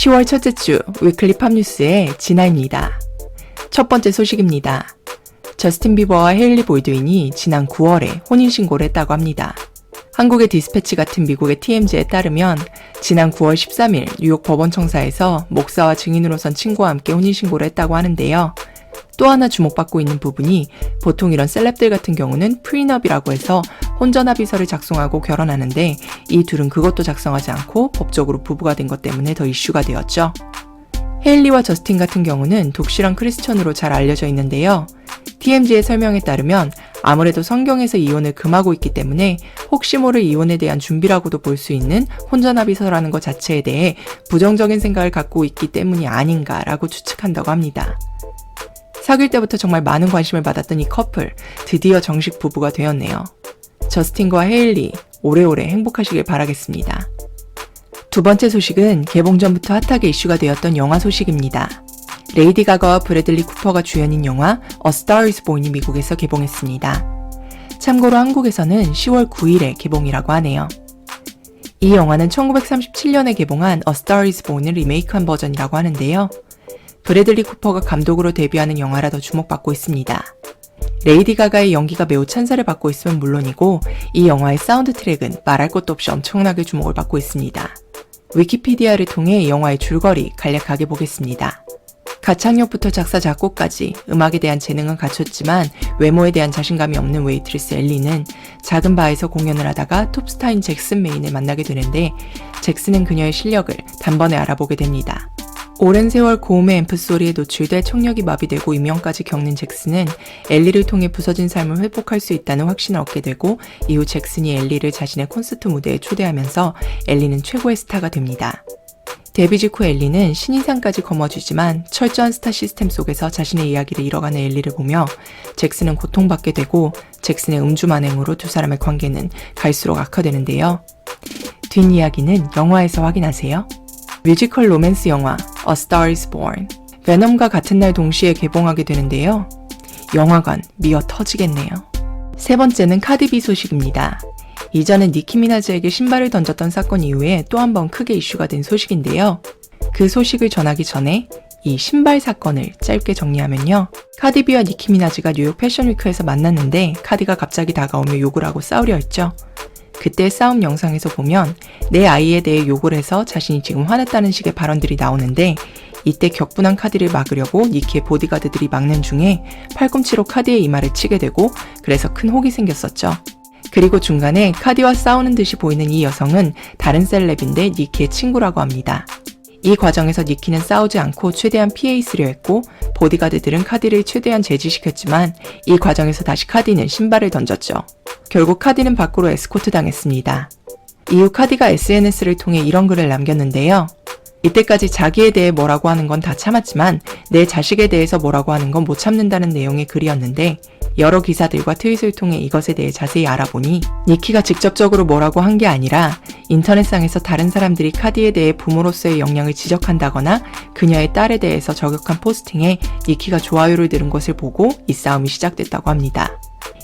10월 첫째 주 위클리 팝뉴스의 진아입니다. 첫 번째 소식입니다. 저스틴 비버와 헤일리 볼드윈이 지난 9월에 혼인신고를 했다고 합니다. 한국의 디스패치 같은 미국의 TMZ에 따르면 지난 9월 13일 뉴욕 법원청사에서 목사와 증인으로선 친구와 함께 혼인신고를 했다고 하는데요. 또 하나 주목받고 있는 부분이 보통 이런 셀럽들 같은 경우는 프리너비라고 해서 혼전합의서를 작성하고 결혼하는데 이 둘은 그것도 작성하지 않고 법적으로 부부가 된 것 때문에 더 이슈가 되었죠. 헤일리와 저스틴 같은 경우는 독실한 크리스천으로 잘 알려져 있는데요. TMZ의 설명에 따르면 아무래도 성경에서 이혼을 금하고 있기 때문에 혹시 모를 이혼에 대한 준비라고도 볼 수 있는 혼전합의서라는 것 자체에 대해 부정적인 생각을 갖고 있기 때문이 아닌가라고 추측한다고 합니다. 사귈 때부터 정말 많은 관심을 받았던 이 커플, 드디어 정식 부부가 되었네요. 저스틴과 헤일리, 오래오래 행복하시길 바라겠습니다. 두 번째 소식은 개봉 전부터 핫하게 이슈가 되었던 영화 소식입니다. 레이디 가가와 브래들리 쿠퍼가 주연인 영화 A Star is Born이 미국에서 개봉했습니다. 참고로 한국에서는 10월 9일에 개봉이라고 하네요. 이 영화는 1937년에 개봉한 A Star is Born을 리메이크한 버전이라고 하는데요. 브래들리 쿠퍼가 감독으로 데뷔하는 영화라 더 주목받고 있습니다. 레이디 가가의 연기가 매우 찬사를 받고 있으면 물론이고 이 영화의 사운드 트랙은 말할 것도 없이 엄청나게 주목을 받고 있습니다. 위키피디아를 통해 영화의 줄거리 간략하게 보겠습니다. 가창력부터 작사, 작곡까지 음악에 대한 재능은 갖췄지만 외모에 대한 자신감이 없는 웨이트리스 엘리는 작은 바에서 공연을 하다가 톱스타인 잭슨 메인을 만나게 되는데 잭슨은 그녀의 실력을 단번에 알아보게 됩니다. 오랜 세월 고음의 앰프 소리에 노출돼 청력이 마비되고 이명까지 겪는 잭슨은 엘리를 통해 부서진 삶을 회복할 수 있다는 확신을 얻게 되고 이후 잭슨이 엘리를 자신의 콘서트 무대에 초대하면서 엘리는 최고의 스타가 됩니다. 데뷔 직후 엘리는 신인상까지 거머쥐지만 철저한 스타 시스템 속에서 자신의 이야기를 이뤄가는 엘리를 보며 잭슨은 고통받게 되고 잭슨의 음주 만행으로 두 사람의 관계는 갈수록 악화되는데요. 뒷이야기는 영화에서 확인하세요. 뮤지컬 로맨스 영화 A Star is Born, 베넘과 같은 날 동시에 개봉하게 되는데요. 영화관 미어 터지겠네요. 세 번째는 카디비 소식입니다. 이전에 니키 미나즈에게 신발을 던졌던 사건 이후에 또 한 번 크게 이슈가 된 소식인데요. 그 소식을 전하기 전에 이 신발 사건을 짧게 정리하면요. 카디비와 니키 미나즈가 뉴욕 패션위크에서 만났는데 카디가 갑자기 다가오며 욕을 하고 싸우려 했죠. 그때 싸움 영상에서 보면 내 아이에 대해 욕을 해서 자신이 지금 화냈다는 식의 발언들이 나오는데 이때 격분한 카디를 막으려고 니키의 보디가드들이 막는 중에 팔꿈치로 카디의 이마를 치게 되고 그래서 큰 혹이 생겼었죠. 그리고 중간에 카디와 싸우는 듯이 보이는 이 여성은 다른 셀럽인데 니키의 친구라고 합니다. 이 과정에서 니키는 싸우지 않고 최대한 피해 있으려 했고 보디가드들은 카디를 최대한 제지시켰지만 이 과정에서 다시 카디는 신발을 던졌죠. 결국 카디는 밖으로 에스코트 당했습니다. 이후 카디가 SNS를 통해 이런 글을 남겼는데요. 이때까지 자기에 대해 뭐라고 하는 건 다 참았지만 내 자식에 대해서 뭐라고 하는 건 못 참는다는 내용의 글이었는데 여러 기사들과 트윗을 통해 이것에 대해 자세히 알아보니 니키가 직접적으로 뭐라고 한 게 아니라 인터넷상에서 다른 사람들이 카디에 대해 부모로서의 역량을 지적한다거나 그녀의 딸에 대해서 저격한 포스팅에 니키가 좋아요를 누른 것을 보고 이 싸움이 시작됐다고 합니다.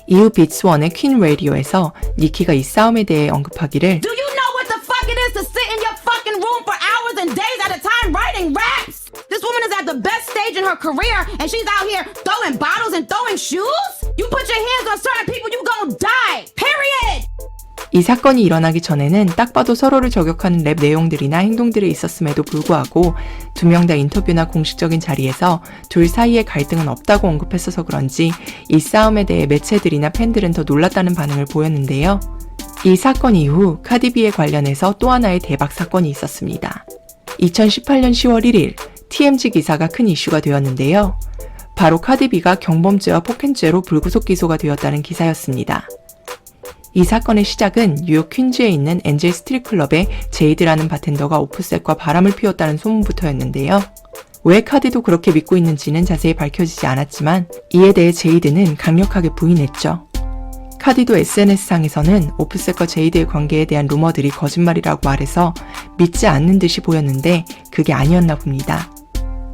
이후 비츠1의 퀸 라디오에서 니키가 이 싸움에 대해 언급하기를 Do you know what the fuck it is to sit in your fucking room for hours and days at a time writing raps? This woman is at the best stage in her career and she's out here throwing bottles and throwing shoes? You put your hands on certain people, you gon' die. Period! 이 사건이 일어나기 전에는 딱 봐도 서로를 저격하는 랩 내용들이나 행동들이 있었음에도 불구하고 두 명 다 인터뷰나 공식적인 자리에서 둘 사이에 갈등은 없다고 언급했어서 그런지 이 싸움에 대해 매체들이나 팬들은 더 놀랐다는 반응을 보였는데요. 이 사건 이후 카디비에 관련해서 또 하나의 대박 사건이 있었습니다. 2018년 10월 1일 TMZ 기사가 큰 이슈가 되었는데요. 바로 카디비가 경범죄와 폭행죄로 불구속 기소가 되었다는 기사였습니다. 이 사건의 시작은 뉴욕 퀸즈에 있는 엔젤 스트릿클럽의 제이드라는 바텐더가 오프셋과 바람을 피웠다는 소문부터였는데요. 왜 카디도 그렇게 믿고 있는지는 자세히 밝혀지지 않았지만 이에 대해 제이드는 강력하게 부인했죠. 카디도 SNS상에서는 오프셋과 제이드의 관계에 대한 루머들이 거짓말이라고 말해서 믿지 않는 듯이 보였는데 그게 아니었나 봅니다.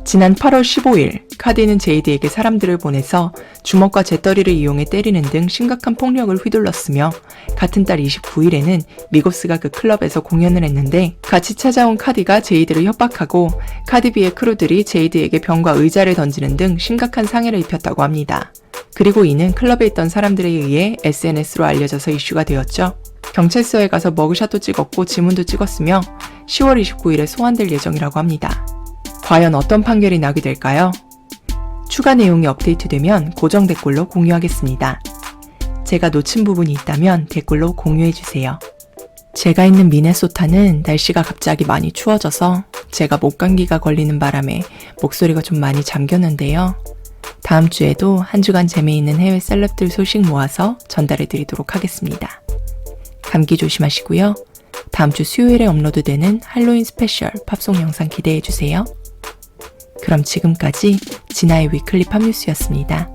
지난 8월 15일 카디는 제이드에게 사람들을 보내서 주먹과 재떨이를 이용해 때리는 등 심각한 폭력을 휘둘렀으며 같은 달 29일에는 미고스가 그 클럽에서 공연을 했는데 같이 찾아온 카디가 제이드를 협박하고 카디비의 크루들이 제이드에게 병과 의자를 던지는 등 심각한 상해를 입혔다고 합니다. 그리고 이는 클럽에 있던 사람들에 의해 SNS로 알려져서 이슈가 되었죠. 경찰서에 가서 머그샷도 찍었고 지문도 찍었으며 10월 29일에 소환될 예정이라고 합니다. 과연 어떤 판결이 나게 될까요? 추가 내용이 업데이트되면 고정 댓글로 공유하겠습니다. 제가 놓친 부분이 있다면 댓글로 공유해주세요. 제가 있는 미네소타는 날씨가 갑자기 많이 추워져서 제가 목감기가 걸리는 바람에 목소리가 좀 많이 잠겼는데요. 다음 주에도 한 주간 재미있는 해외 셀럽들 소식 모아서 전달해드리도록 하겠습니다. 감기 조심하시고요. 다음 주 수요일에 업로드되는 할로윈 스페셜 팝송 영상 기대해주세요. 그럼 지금까지 진아의 위클리 팝뉴스였습니다.